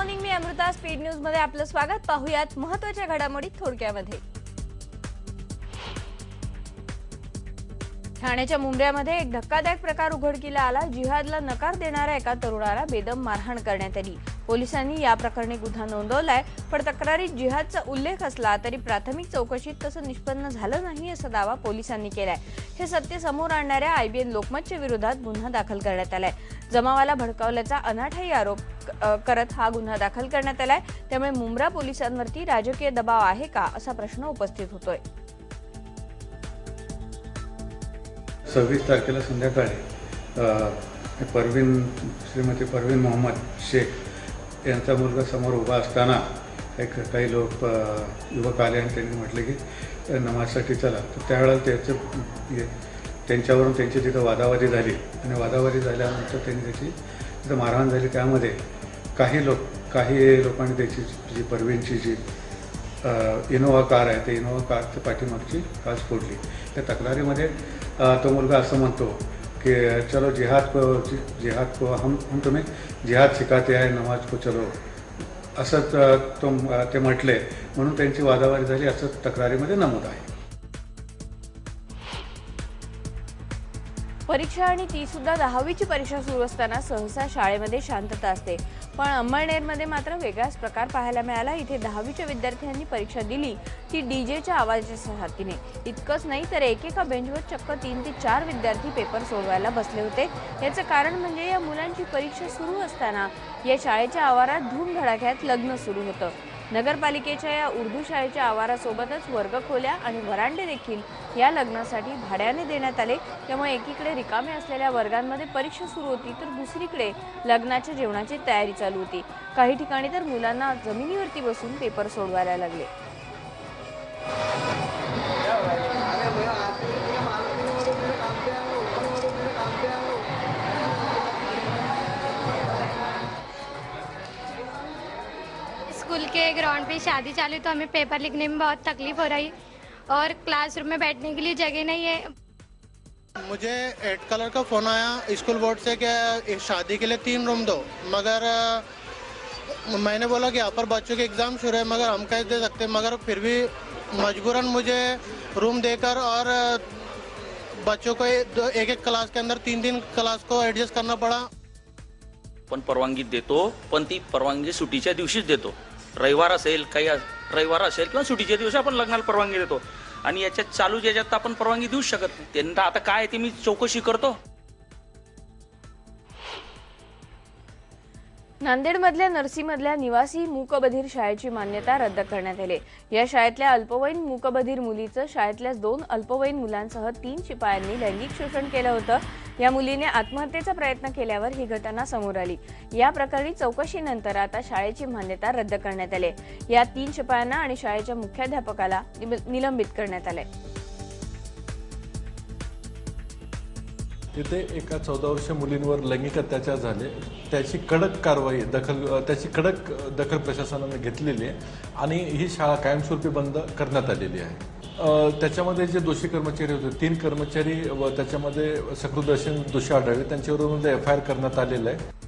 Morning, मी Amruta. Speed news मध्ये आपलं स्वागत. पाहूयात महत्त्वाच्या घडामोडी थोडक्यामध्ये. ठाण्याच्या मुंब्र्यामध्ये एक धक्कादायक प्रकार उघडकीला आला. जिहादला नकार देणाऱ्या एका तरुणाला बेदम मारहाण करण्यात आली. पोलिसांनी या प्रकरणी गुन्हा नोंदवलाय, पण तक्रारीत जिहादचा उल्लेख असला तरी प्राथमिक चौकशीत तसं निष्पन्न झालं नाही असा दावा पोलिसांनी केलाय. हे सत्य समोर आणणाऱ्या आयबीएन लोकमतच्या विरोधात गुन्हा दाखल करण्यात आलाय. जमावाला भडकावल्याचा अनाठायी आरोप करत हा गुन्हा दाखल करण्यात आलाय. त्यामुळे मुंब्रा पोलिसांवरती राजकीय दबाव आहे का असा प्रश्न उपस्थित होतोय. 26 तारखेला संध्याकाळी श्रीमती परवीन मोहम्मद शेख यांचा मुलगा समोर उभा असताना काही लोक युवक आले आणि त्यांनी म्हटले की नमाजसाठी चला. तर त्यावेळेला त्यांच्यावरून त्यांची तिथं वादावादी झाली आणि वादावादी झाल्यानंतर त्यांनी त्याची तिथं मारहाण झाली. त्यामध्ये काही लोकांनी त्याची जी परवीनची जी इनोव्हा कार आहे ते इनोव्हा कारच्या पाठीमागची काच फोडली. त्या तक्रारीमध्ये तो मुलगा असं म्हणतो की चलो जिहाद को हम तुम्हें जिहाद सिखाते आहे, नमाज को चलो, असंच ते म्हटले म्हणून त्यांची वादावादी झाली असं तक्रारीमध्ये नमूद आहे. परीक्षा आणि ती सुद्धा 10वीची परीक्षा सुरू असताना सहसा शाळेमध्ये शांतता असते, पण अंमळनेरमध्ये मात्र वेगळाच प्रकार पाहायला मिळाला. इथे 10वीच्या विद्यार्थ्यांनी परीक्षा दिली ती डीजेच्या आवाजाच्या साथीने. इतकंच नाही तर एकेका बेंचवर चक्क 3 ते 4 विद्यार्थी पेपर सोडवायला बसले होते. याचं कारण म्हणजे या मुलांची परीक्षा सुरू असताना या शाळेच्या आवारात धूमधडाक्यात लग्न सुरू होतं. नगरपालिकेच्या या उर्दू शाळेच्या आवारासोबतच वर्गखोल्या आणि वरांडे देखील या लग्नासाठी भाड्याने देण्यात आले. त्यामुळे एकीकडे रिकामे असलेल्या वर्गांमध्ये परीक्षा सुरू होती तर दुसरीकडे लग्नाच्या जेवणाची तयारी चालू होती. काही ठिकाणी तर मुलांना जमिनीवरती बसून पेपर सोडवायला लागले. स्कूल के ग्राउंड पे शादी चालू तो हमें पेपर लिखने में बहुत तकलीफ हो रही और क्लासरूम में बैठने के लिए जगह नहीं है. मुझे 8 कलर का फ़ोन आया स्कूल बोर्ड से कि शादी के लिए 3 रूम दो, मगर मैंने बोला कि यहाँ पर बच्चों के एग्ज़ाम शुरू है, मगर हम कैसे दे सकते, मगर फिर भी मजबूरन मुझे रूम देकर और बच्चों को एक क्लास के अंदर 3 क्लास को एडजस्ट करना पड़ा. पण परवानगी देतो, पण ती परवानगी सुटीच्या दिवशीच देतो. रविवार असेल किंवा सुटीच्या दिवशी आपण लग्नाला परवानगी देतो आणि याच्यात चालू ज्याच्यात आपण परवानगी देऊ शकत नाही. त्यांना आता काय ते मी चौकशी करतो. नांदेडमधल्या नरसीमधल्या निवासी मूकबधीर शाळेची मान्यता रद्द करण्यात आली. या शाळेतल्या अल्पवयीन मूकबधीर मुलीचं शाळेतल्या 2 अल्पवयीन मुलांसह 3 शिपायांनी लैंगिक शोषण केलं होतं. या मुलीने आत्महत्येचा प्रयत्न केल्यावर ही घटना समोर आली. या प्रकरणी चौकशीनंतर आता शाळेची मान्यता रद्द करण्यात आली. या 3 शिपायांना आणि शाळेच्या मुख्याध्यापकाला निलंबित करण्यात आले. तिथे एका 14 वर्षीय मुलींवर लैंगिक अत्याचार झाले. त्याची कडक दखल प्रशासनाने घेतलेली आहे आणि ही शाळा कायमस्वरूपी बंद करण्यात आलेली आहे. त्याच्यामध्ये जे दोषी कर्मचारी होते 3 कर्मचारी व त्याच्यामध्ये सकृदर्शन दोषी आढळले, त्यांच्यावरून FIR करण्यात आलेलं आहे.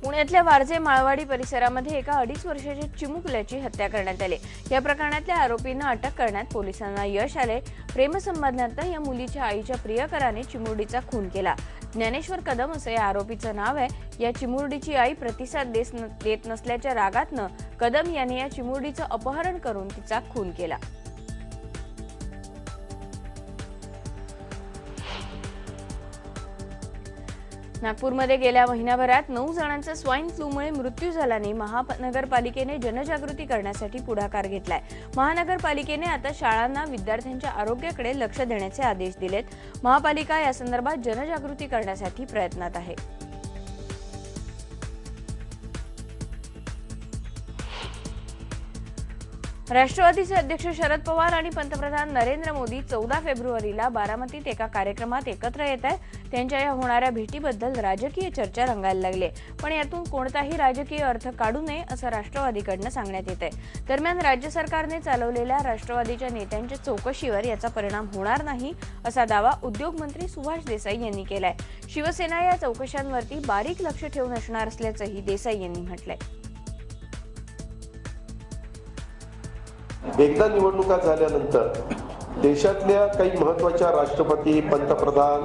पुण्यातल्या वारजे माळवाडी परिसरामध्ये एका 2.5 वर्षाच्या चिमुकल्याची हत्या करण्यात आली. या प्रकरणातल्या आरोपींना अटक करण्यात पोलिसांना यश आले. प्रेमसंबंधात या मुलीच्या आईच्या प्रियकराने चिमुरडीचा खून केला. ज्ञानेश्वर कदम असं या आरोपीचं नाव आहे. या चिमुरडीची आई प्रतिसाद देत नसल्याच्या रागातनं कदम यांनी या चिमुरडीचं अपहरण करून तिचा खून केला. नागपूरमध्ये गेल्या महिन्याभरात 9 जणांचा स्वाईन फ्लूमुळे मृत्यू झाल्याने महानगरपालिकेने जनजागृती करण्यासाठी पुढाकार घेतलाय. महानगरपालिकेने आता शाळांना विद्यार्थ्यांच्या आरोग्याकडे लक्ष देण्याचे आदेश दिलेत. महापालिका या संदर्भात जनजागृती करण्यासाठी प्रयत्नात आहे. राष्ट्रवादीचे अध्यक्ष शरद पवार आणि पंतप्रधान नरेंद्र मोदी 14 फेब्रुवारीला बारामतीत एका कार्यक्रमात एकत्र येत आहेत. त्यांच्या या होणाऱ्या भेटीबद्दल राजकीय चर्चा रंगायला लागली, पण यातून कोणताही राजकीय अर्थ काढू नये असं राष्ट्रवादीकडनं सांगण्यात येत आहे। दरम्यान राज्य सरकारने चालवलेल्या राष्ट्रवादीच्या नेत्यांच्या चौकशीवर याचा परिणाम होणार नाही असा दावा उद्योग मंत्री सुभाष देसाई यांनी केलाय। शिवसेना या चौकशांवरती बारीक लक्ष ठेवून असणार असल्याचंही देसाई यांनी म्हटलंय। एकदा निवडणुका झाल्यानंतर देशातल्या काही महत्त्वाच्या राष्ट्रपती, पंतप्रधान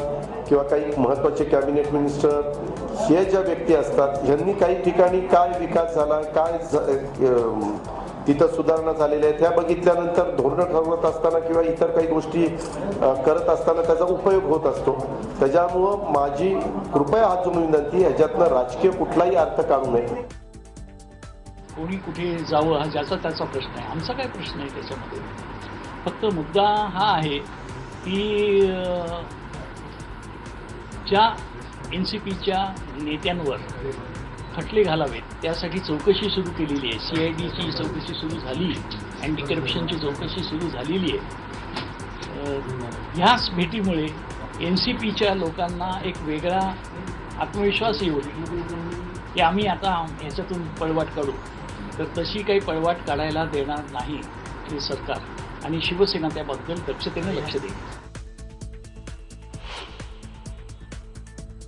किंवा काही महत्त्वाचे कॅबिनेट मिनिस्टर हे ज्या व्यक्ती असतात, यांनी काही ठिकाणी काय विकास झाला, काय तिथं सुधारणा झालेल्या आहेत, ह्या बघितल्यानंतर धोरणं ठरवत असताना किंवा इतर काही गोष्टी करत असताना त्याचा उपयोग होत असतो। त्याच्यामुळं माझी कृपया हात जोडून विनंती, ह्याच्यातनं राजकीय कुठलाही अर्थ काढू नये। कोणी कुठे जावं हा ज्याचा त्याचा प्रश्न आहे, आमचा काय प्रश्न आहे त्याच्यामध्ये? फक्त मुद्दा हा आहे की ज्या NCPच्या नेत्यांवर खटले घालावेत त्यासाठी चौकशी सुरू केलेली आहे। CIDची चौकशी सुरू झाली, अँटी करप्शनची चौकशी सुरू झालेली आहे। ह्याच भेटीमुळे NCPच्या लोकांना एक वेगळा आत्मविश्वास येईल की आम्ही आता ह्याच्यातून पळवाट काढू, तर तशी काही पळवाट काढायला देणार नाही हे सरकार, आणि शिवसेना त्याबद्दल दक्षतेने लक्ष देईल।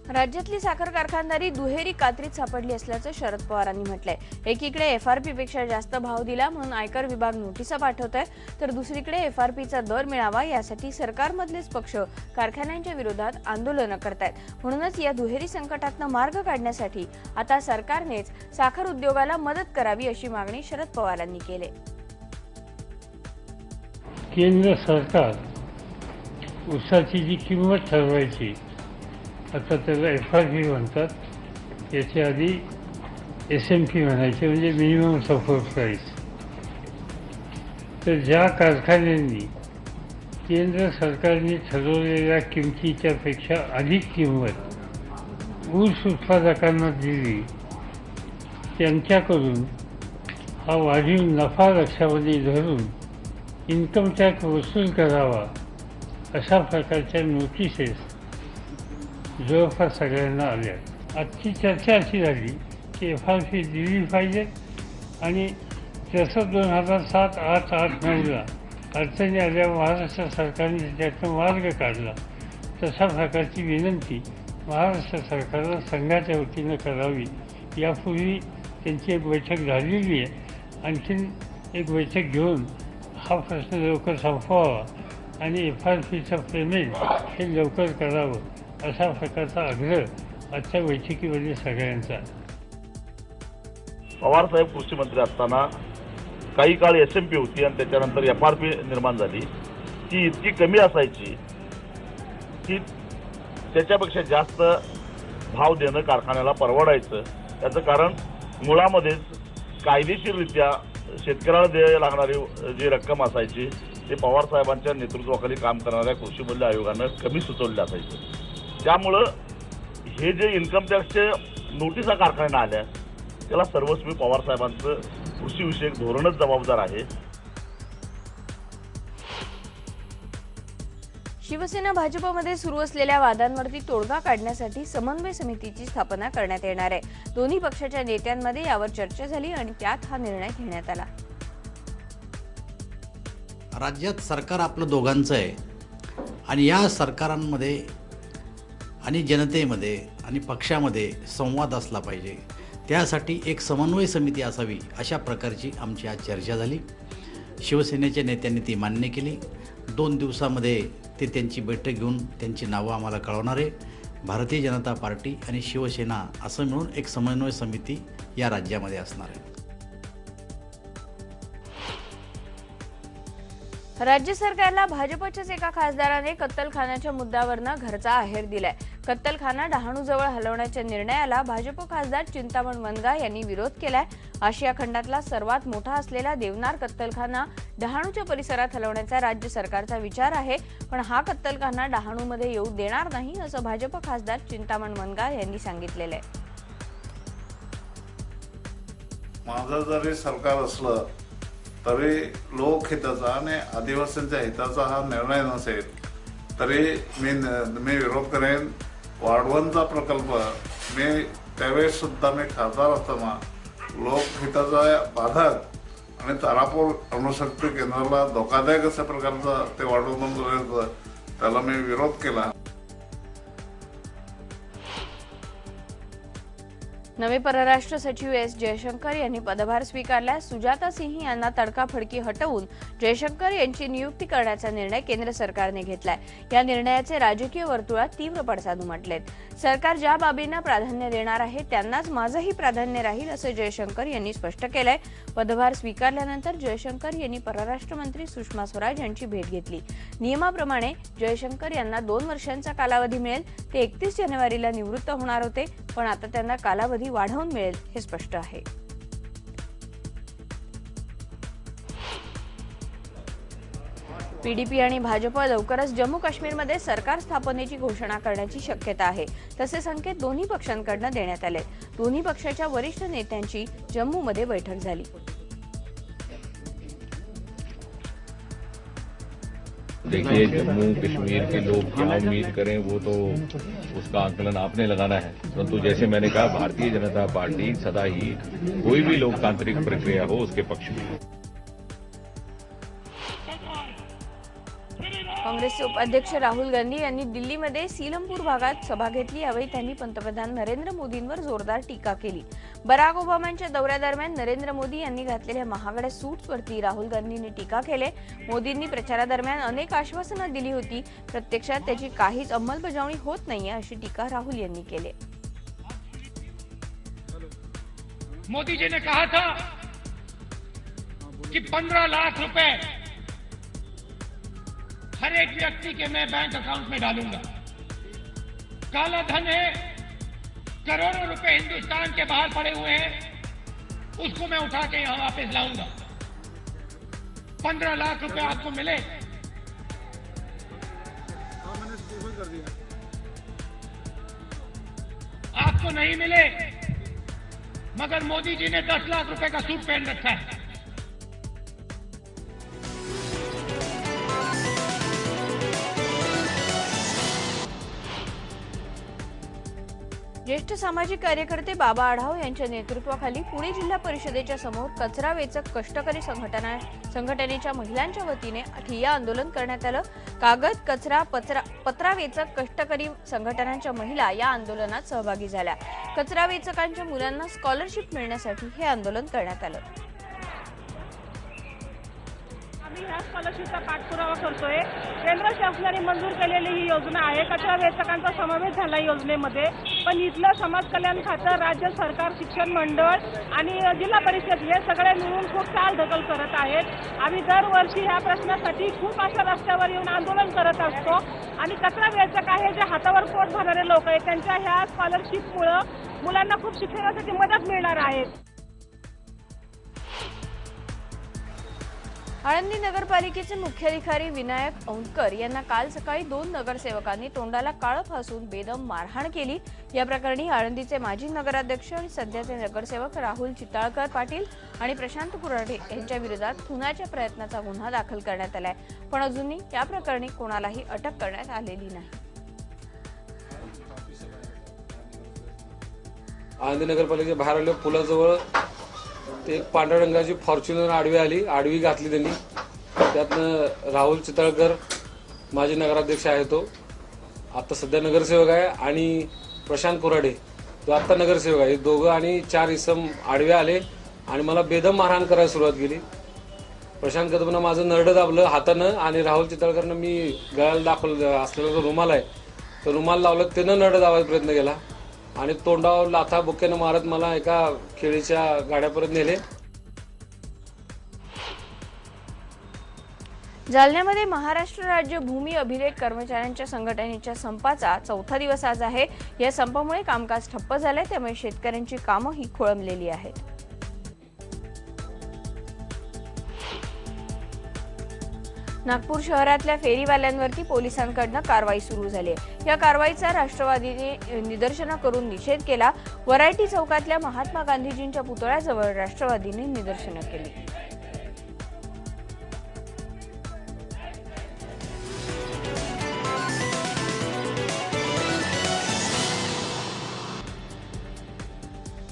राज्यातली साखर कारखानदारी दुहेरी कात्रीत सापडली असल्याचं शरद पवारांनी म्हटलंय। एकीकडे FRP पेक्षा जास्त भाव दिला म्हणून आयकर विभाग नोटिसा पाठवतोय, तर दुसरीकडे FRPचा दर मिळावा यासाठी सरकारमधलेच पक्ष कारखान्यांच्या विरोधात आंदोलनं करतायत। म्हणूनच या दुहेरी संकटातनं मार्ग काढण्यासाठी आता सरकारनेच साखर उद्योगाला मदत करावी अशी मागणी शरद पवारांनी केली। केंद्र सरकार ऊसाची जी किंमत ठरवायची, आता त्याला FRP म्हणतात, याच्या आधी SMP म्हणायचे, म्हणजे मिनिमम सपोर्ट प्राईस। तर ज्या कारखान्यांनी केंद्र सरकारने ठरवलेल्या किमतीच्या पेक्षा अधिक किंमत ऊस उत्पादकांना दिली, त्यांच्याकडून हा वाढीव नफा लक्षामध्ये धरून इन्कम टॅक्स वसूल करावा अशा प्रकारच्या नोटिसेस जवळपास सगळ्यांना आल्या। आजची चर्चा अशी झाली की FRP दिली पाहिजे, आणि जसं 2007, 8, 9ला अडचणी आल्या महाराष्ट्र सरकारने त्यातून मार्ग काढला, तशा प्रकारची विनंती महाराष्ट्र सरकारला संघाच्या वतीनं करावी। यापूर्वी त्यांची एक बैठक झालेली आहे, आणखीन एक बैठक घेऊन हा प्रश्न लवकर संपवावा आणि FRPचं पेमेंट हे लवकर करावं अशा प्रकारचा आग्रह आजच्या बैठकीमध्ये सगळ्यांचा। पवारसाहेब कृषी मंत्री असताना काही काळ SMP होती आणि त्याच्यानंतर FRP निर्माण झाली, ती इतकी कमी असायची की त्याच्यापेक्षा जास्त भाव देणं कारखान्याला परवडायचं। त्याचं कारण मुळामध्येच कायदेशीररित्या शेतकऱ्याला द्यायला लागणारी जी रक्कम असायची ते पवारसाहेबांच्या नेतृत्वाखाली काम करणाऱ्या कृषी मूल्य आयोगानं कमी सुचवले असायचं। त्यामुळं हे जे इन्कम टॅक्सचे नोटिसा कारखान्याला आल्या, त्याला सर्वस्वी पवारसाहेबांचं कृषीविषयक धोरणच जबाबदार आहे। शिवसेना भाजपमध्ये सुरू असलेल्या वादांवरती तोडगा काढण्यासाठी समन्वय समितीची स्थापना करण्यात येणार आहे। दोन्ही पक्षाच्या नेत्यांमध्ये यावर चर्चा झाली आणि त्यात हा निर्णय घेण्यात आला। राज्यात सरकार आपलं दोघांचं आहे, आणि या सरकारांमध्ये आणि जनतेमध्ये आणि पक्षामध्ये संवाद असला पाहिजे। त्यासाठी एक समन्वय समिती असावी अशा प्रकारची आमची आज चर्चा झाली। शिवसेनेच्या नेत्यांनी ती मान्य केली। 2 दिवसामध्ये ते त्यांची बैठक घेऊन त्यांची नावं आम्हाला कळवणार आहे। भारतीय जनता पार्टी आणि शिवसेना असं मिळून एक समन्वय समिती या राज्यामध्ये असणार आहे। राज्य सरकारला भाजपच्याच एका खासदाराने कत्तलखान्याच्या मुद्द्यावरनं घरचा आहेर दिलाय। कत्तलखाना डहाणूजवळ हलवण्याच्या निर्णयाला भाजप खासदार चिंतामण वनगा यांनी विरोध केलाय। आशिया खंडातला सर्वात मोठा असलेला देवनार कत्तलखाना डहाणूच्या परिसरात हलवण्याचा राज्य सरकारचा विचार आहे, पण हा कत्तलखाना डहाणूमध्ये येऊ देणार नाही असं भाजप खासदार चिंतामण वनगा यांनी सांगितलेलं आहे। माझं जरी सरकार असलं तरी लोकहिताचा आणि आदिवासींच्या हिताचा हा निर्णय नसेल तरी मी विरोध करेन वाढवणचा प्रकल्प मी त्यावेळेस सुद्धा मी खासदार असताना लोकहिताचा बाधक आणि तारापूर अणुशक्ती केंद्राला धोकादायक अशा प्रकारचा ते वाढवून त्याला मी विरोध केला. नवे परराष्ट्र सचिव एस जयशंकर यांनी पदभार स्वीकारल्यास सुजाता सिंह यांना तडकाफडकी हटवून जयशंकर यांची नियुक्ती करण्याचा निर्णय केंद्र सरकारने घेतलाय. या निर्णयाचे राजकीय वर्तुळात तीव्र पडसाद उमटलेत. सरकार ज्या बाबींना प्राधान्य देणार आहे त्यांनाच माझंही प्राधान्य राहील असं जयशंकर यांनी स्पष्ट केलंय. पदभार स्वीकारल्यानंतर जयशंकर यांनी परराष्ट्र मंत्री सुषमा स्वराज यांची भेट घेतली. नियमाप्रमाणे जयशंकर यांना 2 वर्षांचा कालावधी मिळेल. ते 31 जानेवारीला निवृत्त होणार होते, पण आता त्यांना कालावधी वाढवून मिळेल हे स्पष्ट आहे. पीडीपी आणि भाजप लवकरच जम्मू काश्मीरमध्ये सरकार स्थापनेची घोषणा करण्याची शक्यता आहे. तसे संकेत दोन्ही पक्षांकडून देण्यात आले. दोन्ही पक्षाच्या वरिष्ठ नेत्यांची जम्मूमध्ये बैठक झाली. देखिए, जम्मू कश्मीर के लोग क्या उम्मीद करें वो तो उसका आकलन आपने लगाना है, परंतु जैसे मैंने कहा भारतीय जनता पार्टी सदा ही कोई भी लोकतांत्रिक प्रक्रिया हो उसके पक्ष में है. काँग्रेसचे उपाध्यक्ष राहुल गांधी यांनी दिल्लीमध्ये सीलमपूर भागात सभा घेतली. यावेळी त्यांनी पंतप्रधान नरेंद्र मोदींवर जोरदार टीका केली. बराक ओबामांच्या दौऱ्यादरम्यान नरेंद्र मोदी यांनी घातलेल्या महागड्या सूट्सवरती राहुल गांधींनी टीका केली. मोदींनी प्रचारादरम्यान अनेक आश्वासनं दिली होती, प्रत्यक्षात त्याची काहीच अंमलबजावणी होत नाहीये अशी टीका राहुल यांनी केली. मोदी जी ने कहा था कि 15 लाख रुपए हर एक व्यक्ति के मैं बैंक अकाउंट में डालूंगा. काला धन है, करोड़ों रुपए हिंदुस्तान के बाहर पड़े हुए हैं, उसको मैं उठा के यहां वापस लाऊंगा. 15 लाख रुपए आपको मिले. आपको नहीं मिले, मगर मोदी जी ने 10 लाख रुपए का सूट पहन रखा है. ज्येष्ठ सामाजिक कार्यकर्ते बाबा आढाव यांच्या नेतृत्वाखाली पुणे जिल्हा परिषदेच्या समोर कचरा वेचक कष्टकरी संघटनेच्या महिलांच्या वतीने ठिय्या आंदोलन करण्यात आलं. कागद, कचरा, पत्रा वेचक कष्टकरी संघटनांच्या महिला या आंदोलनात सहभागी झाल्या. कचरा वेचकांच्या मुलांना स्कॉलरशिप मिळण्यासाठी हे आंदोलन करण्यात आलं. आम्ही ह्या स्कॉलरशिपचा पाठपुरावा करतोय. केंद्र शासनाने मंजूर केलेली ही योजना आहे. कचरा वेचकांचा समावेश झाला योजनेमध्ये, पण इथलं समाज कल्याण खातं, राज्य सरकार, शिक्षण मंडळ आणि जिल्हा परिषद हे सगळे मिळून खूप चालढकल करत आहेत. आम्ही दरवर्षी ह्या प्रश्नासाठी खूप अशा रस्त्यावर येऊन आंदोलन करत असतो आणि कचरा वेचक आहे जे हातावर पोट भरणारे लोक आहेत त्यांच्या ह्या स्कॉलरशिपमुळे मुलांना खूप शिक्षणासाठी मदत मिळणार आहे. आळंदी नगरपालिकेचे मुख्याधिकारी विनायक औंधकर यांना काल सकाळी 2 नगरसेवकांनी तोंडाला काळं फासून बेदम मारहाण केली. या प्रकरणी आळंदीचे माजी नगराध्यक्ष आणि सध्याचे नगरसेवक राहुल चिताळकर पाटील आणि प्रशांत कुराडे यांच्या विरोधात खुनाच्या प्रयत्नाचा गुन्हा दाखल करण्यात आलाय, पण अजूनही या प्रकरणी कोणालाही अटक करण्यात आलेली नाही. आळंदी नगरपालिकेच्या बाहेर आल्या पुलाजवळ एक पांढऱ्या रंगाची फॉर्च्युनर आडवी घातली त्यांनी. त्यातनं राहुल चितळकर माजी नगराध्यक्ष आहे, तो आता सध्या नगरसेवक आहे, आणि प्रशांत कुराडे तो आता नगरसेवक आहे. दोघं आणि 4 इसम आडवे आले आणि मला बेदम मारहाण करायला सुरुवात केली. प्रशांत कदमनं माझं नरडं दाबलं हातानं आणि राहुल चितळकरनं मी गळ्याला दाखवलं असलेला जो रुमाल आहे तो रुमाल लावलं, त्यानं नरडं दाबायचा प्रयत्न केला आणि तोंडावर लाथा बुक्क्यानं मारत मला एका खेळीच्या गाड्यापर्यंत नेले. जालन्यामध्ये महाराष्ट्र राज्य भूमी अभिलेख कर्मचाऱ्यांच्या संघटनेच्या संपाचा 4था दिवस आज आहे. या संपामुळे कामकाज ठप्प झाले, त्यामुळे शेतकऱ्यांची कामंही खोळंबलेली आहेत. नागपूर शहरातल्या फेरीवाल्यांवरती पोलिसांकडून कारवाई सुरू झाली आहे. या कारवाईचा राष्ट्रवादीने निदर्शनं करून निषेध केला. वरायटी चौकातल्या महात्मा गांधीजींच्या पुतळ्याजवळ राष्ट्रवादीने निदर्शनं केली.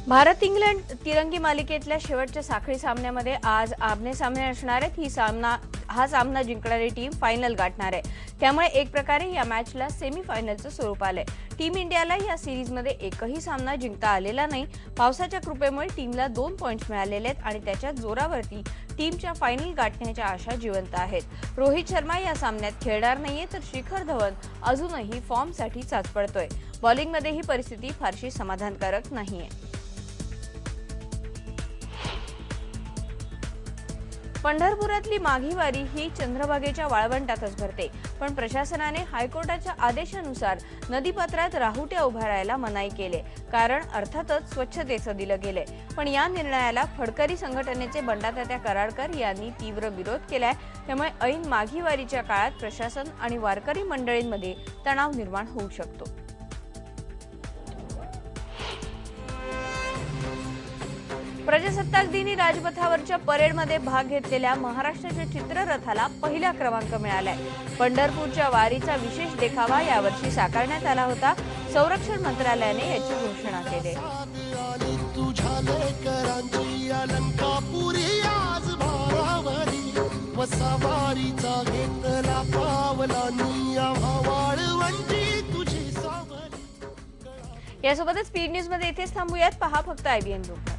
भारत इंग्लंड तिरंगी मालिकेतल्या शेवटच्या साखळी सामन्यामध्ये आज आमने सामने असणार आहेत. हा सामना जिंकणारी टीम फायनल गाठणार आहे. त्यामुळे एक प्रकारे या मॅचला सेमीफायनलचं स्वरूप आलंय. टीम इंडियाला या सिरीजमध्ये एकही सामना जिंकता आलेला नाही. पावसाच्या कृपेमुळे टीमला 2 पॉइंट्स मिळालेले आहेत आणि त्याच्या जोरावरती टीमच्या फायनल गाठण्याच्या आशा जिवंत आहेत. रोहित शर्मा या सामन्यात खेळणार नाहीये तर शिखर धवन अजूनही फॉर्मसाठी चाचपडतोय. बॉलिंगमध्ये ही परिस्थिती फारशी समाधानकारक नाहीये. पंढरपुरातली माघी वारी ही चंद्रभागेच्या वाळवंटातच भरते. पण प्रशासनाने हायकोर्टाच्या आदेशानुसार नदीपात्रात राहुट्या उभारायला मनाई केले. कारण अर्थातच स्वच्छतेचं दिलं गेलंय. पण या निर्णयाला फडकरी संघटनेचे बंडातात्या कराडकर यांनी तीव्र विरोध केलाय. त्यामुळे ऐन माघी वारीच्या काळात प्रशासन आणि वारकरी मंडळींमध्ये तणाव निर्माण होऊ शकतो. प्रजासत्ताक दिनी राजपथावरच्या परेडमध्ये भाग घेतलेल्या महाराष्ट्राच्या चित्ररथाला पहिला क्रमांक मिळालाय. पंढरपूरच्या वारीचा विशेष देखावा यावर्षी साकारण्यात आला होता. संरक्षण मंत्रालयाने याची घोषणा केली. यासोबतच स्पीड न्यूज मध्ये इथेच थांबूयात. पहा फक्त IBN ग्रुप.